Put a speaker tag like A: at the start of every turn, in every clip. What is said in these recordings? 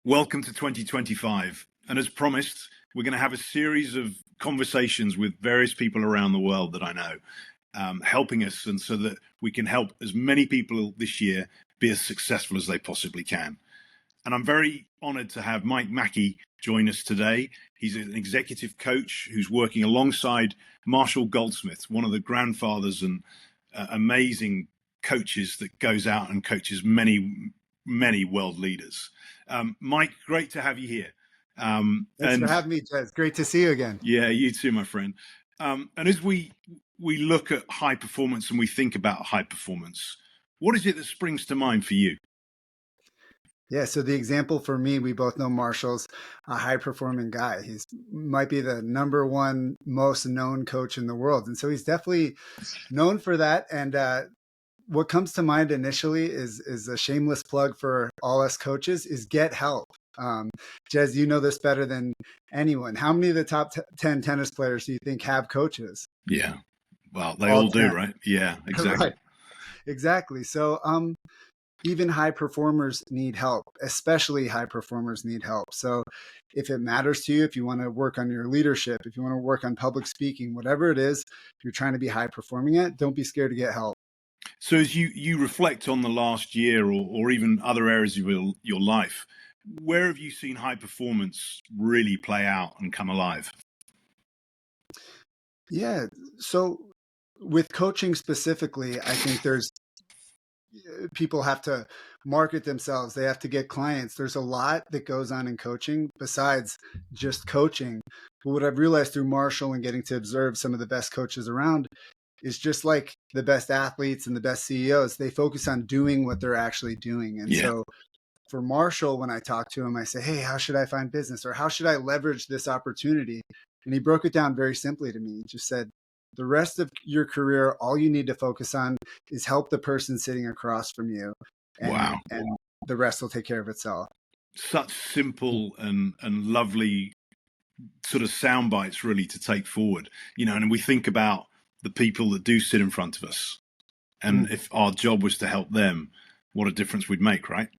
A: Welcome to 2025. And as promised, we're going to have a series of conversations with various people around the world that I know, helping us, and so that we can help as many people this year be as successful as they possibly can. And I'm very honored to have Mike Mackie join us today. He's an executive coach who's working alongside Marshall Goldsmith, one of the grandfathers and amazing coaches that goes out and coaches many world leaders. Mike, great to have you here.
B: Thanks for having me, Jez. Great to see you again.
A: Yeah, you too, my friend. And as we look at high performance and we think about high performance, what is it that springs to mind for you?
B: Yeah, so the example for me, we both know Marshall's a high-performing guy. He's might be the number one most known coach in the world. And so he's definitely known for that. And what comes to mind initially is a shameless plug for all us coaches is get help. Jez, you know this better than anyone. How many of the top 10 tennis players do you think have coaches?
A: Yeah, well, they all do, right? Yeah, exactly.
B: Right. Exactly. So even high performers need help, especially high performers need help. So if it matters to you, if you want to work on your leadership, if you want to work on public speaking, whatever it is you're trying to be high performing at, don't be scared to get help.
A: So as you reflect on the last year or even other areas of your life, where have you seen high performance really play out and come alive?
B: Yeah. So with coaching specifically, I think people have to market themselves. They have to get clients. There's a lot that goes on in coaching besides just coaching. But what I've realized through Marshall and getting to observe some of the best coaches around is just like the best athletes and the best CEOs, they focus on doing what they're actually doing. And so for Marshall, when I talk to him, I say, hey, how should I find business, or how should I leverage this opportunity? And he broke it down very simply to me. He just said, the rest of your career, all you need to focus on is help the person sitting across from you. And, and the rest will take care of itself.
A: Such simple and lovely sort of sound bites really to take forward, and we think about the people that do sit in front of us. And if our job was to help them, what a difference we'd make, right?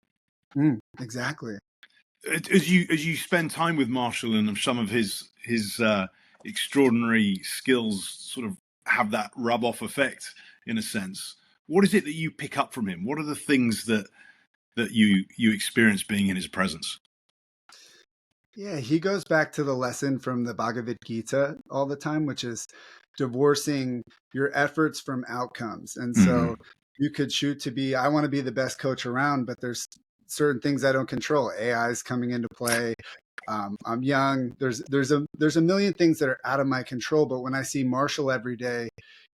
B: Exactly.
A: As you spend time with Marshall and some of his extraordinary skills sort of have that rub off effect in a sense, what is it that you pick up from him? What are the things that you experience being in his presence?
B: Yeah, he goes back to the lesson from the Bhagavad Gita all the time, which is divorcing your efforts from outcomes. And so you could shoot to be, I want to be the best coach around, but there's certain things I don't control. AI is coming into play. I'm young. There's a million things that are out of my control. But when I see Marshall every day,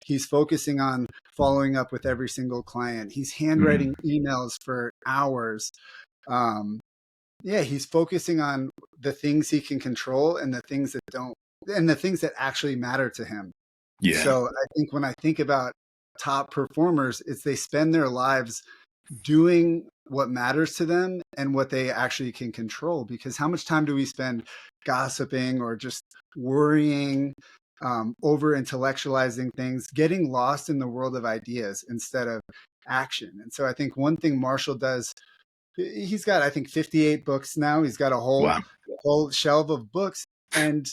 B: he's focusing on following up with every single client. He's handwriting emails for hours. He's focusing on the things he can control and the things that don't, and the things that actually matter to him. Yeah. So I think when I think about top performers, it's they spend their lives doing what matters to them and what they actually can control. Because how much time do we spend gossiping or just worrying, over intellectualizing things, getting lost in the world of ideas instead of action? And so I think one thing Marshall does, he's got, I think, 58 books now. He's got a whole shelf of books, and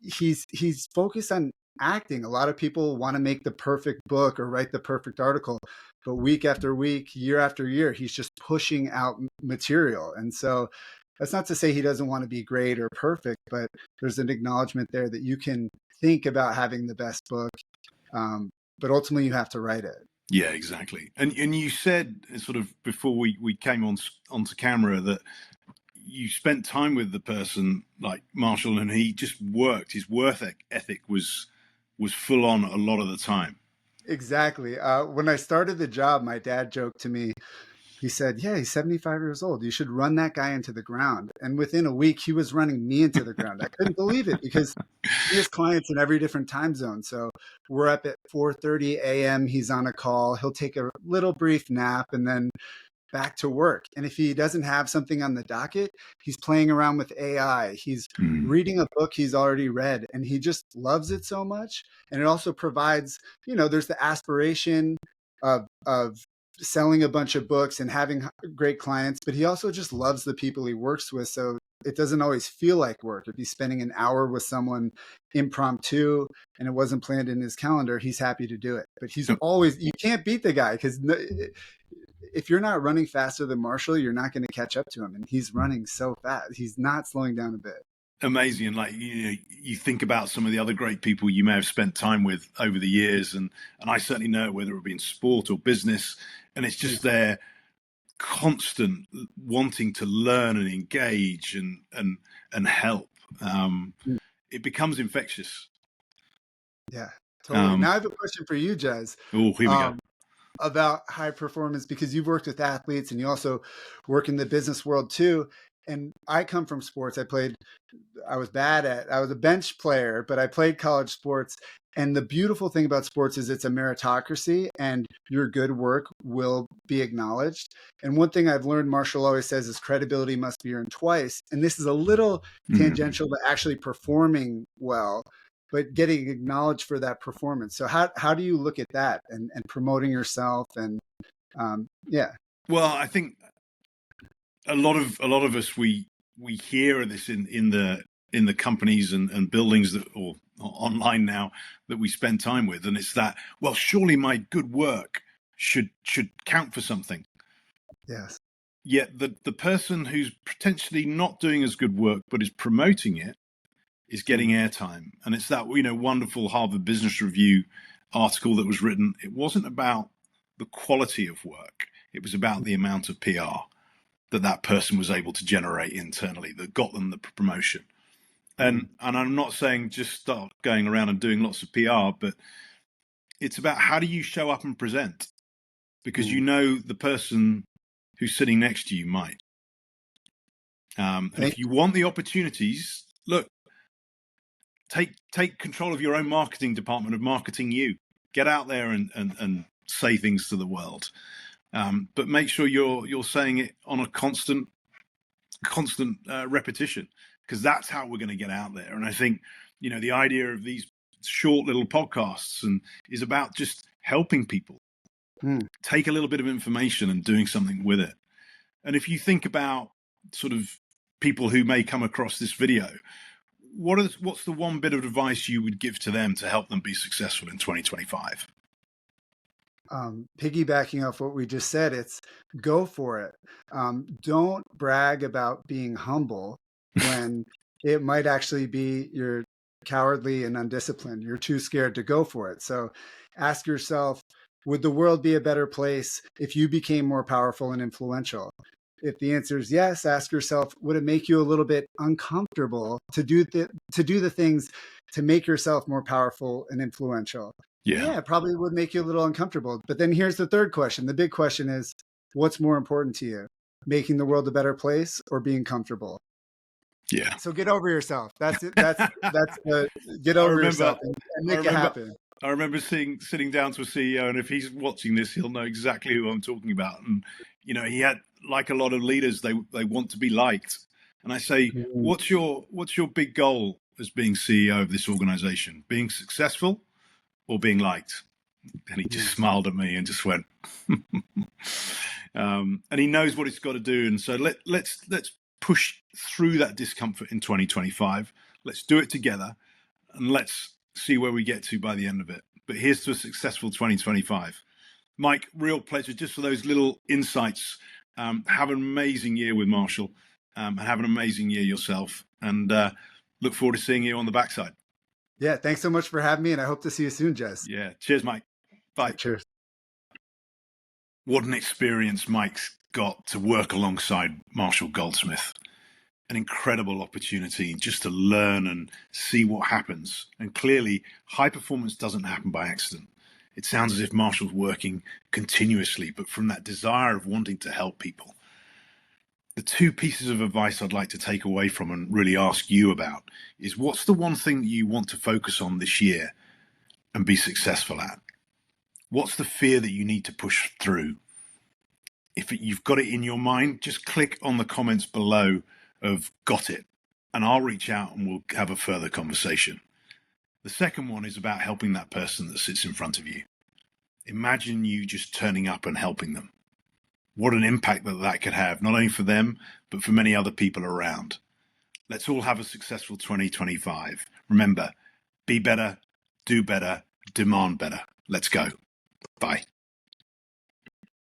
B: he's focused on acting. A lot of people want to make the perfect book or write the perfect article, but week after week, year after year, he's just pushing out material. And so that's not to say he doesn't want to be great or perfect, but there's an acknowledgement there that you can think about having the best book, but ultimately you have to write it.
A: Yeah, exactly. And you said sort of before we came onto camera that you spent time with the person like Marshall, and he just worked. His work ethic was full on a lot of the time.
B: Exactly. When I started the job, my dad joked to me. He said, yeah, he's 75 years old. You should run that guy into the ground. And within a week, he was running me into the ground. I couldn't believe it because he has clients in every different time zone. So we're up at 4:30 a.m. He's on a call. He'll take a little brief nap and then back to work. And if he doesn't have something on the docket, he's playing around with AI. He's reading a book he's already read, and he just loves it so much. And it also provides, there's the aspiration of selling a bunch of books and having great clients, but he also just loves the people he works with. So it doesn't always feel like work. If he's spending an hour with someone impromptu and it wasn't planned in his calendar, he's happy to do it. But he's always, you can't beat the guy, because if you're not running faster than Marshall, you're not going to catch up to him. And he's running so fast. He's not slowing down a bit.
A: Amazing. And like, you think about some of the other great people you may have spent time with over the years. And I certainly know, whether it be in sport or business, and it's just their constant wanting to learn and engage and help. It becomes infectious.
B: Yeah, totally. Now I have a question for you, Jez.
A: Oh, here we go.
B: About high performance, because you've worked with athletes and you also work in the business world too. And I come from sports. I was a bench player, but I played college sports. And the beautiful thing about sports is it's a meritocracy, and your good work will be acknowledged. And one thing I've learned, Marshall always says, is credibility must be earned twice. And this is a little tangential to actually performing well, but getting acknowledged for that performance. So how do you look at that and promoting yourself? And Well,
A: I think a lot of us, we hear this in the companies and buildings that, or online now, that we spend time with, and it's that, well, surely my good work should count for something.
B: Yes.
A: Yet the person who's potentially not doing as good work but is promoting it is getting airtime. And it's that, wonderful Harvard Business Review article that was written. It wasn't about the quality of work. It was about the amount of PR that person was able to generate internally that got them the promotion. And I'm not saying just start going around and doing lots of PR, but it's about, how do you show up and present? Because the person who's sitting next to you might. And if you want the opportunities, look, take control of your own marketing department of marketing you. Get out there and say things to the world. But make sure you're saying it on a constant repetition, because that's how we're going to get out there. And I think, the idea of these short little podcasts is about just helping people take a little bit of information and doing something with it. And if you think about sort of people who may come across this video, what's the one bit of advice you would give to them to help them be successful in 2025?
B: Piggybacking off what we just said, it's go for it. Don't brag about being humble when it might actually be you're cowardly and undisciplined. You're too scared to go for it. So ask yourself, would the world be a better place if you became more powerful and influential? If the answer is yes, ask yourself, would it make you a little bit uncomfortable to do the things to make yourself more powerful and influential? Yeah, it probably would make you a little uncomfortable. But then here's the third question. The big question is, what's more important to you? Making the world a better place or being comfortable?
A: Yeah.
B: So get over yourself. That's it. That's get over yourself and make it happen.
A: I remember sitting down to a CEO, and if he's watching this, he'll know exactly who I'm talking about. And, he had, like a lot of leaders, they want to be liked. And I say, what's your big goal as being CEO of this organization? Being successful or being liked? And he just smiled at me and just went, and he knows what he's got to do. And so let's push through that discomfort in 2025. Let's do it together, and let's see where we get to by the end of it. But here's to a successful 2025. Mike, real pleasure. Just for those little insights. Have an amazing year with Marshall, and have an amazing year yourself. And look forward to seeing you on the backside.
B: Yeah, thanks so much for having me, and I hope to see you soon, Jez.
A: Yeah, cheers, Mike. Bye.
B: Cheers.
A: What an experience Mike's got to work alongside Marshall Goldsmith. An incredible opportunity just to learn and see what happens. And clearly, high performance doesn't happen by accident. It sounds as if Marshall's working continuously, but from that desire of wanting to help people. The two pieces of advice I'd like to take away from and really ask you about is, what's the one thing that you want to focus on this year and be successful at? What's the fear that you need to push through? If you've got it in your mind, just click on the comments below of got it, and I'll reach out and we'll have a further conversation. The second one is about helping that person that sits in front of you. Imagine you just turning up and helping them. what an impact that could have, not only for them, but for many other people around. Let's all have a successful 2025. Remember, be better, do better, demand better. Let's go. Bye.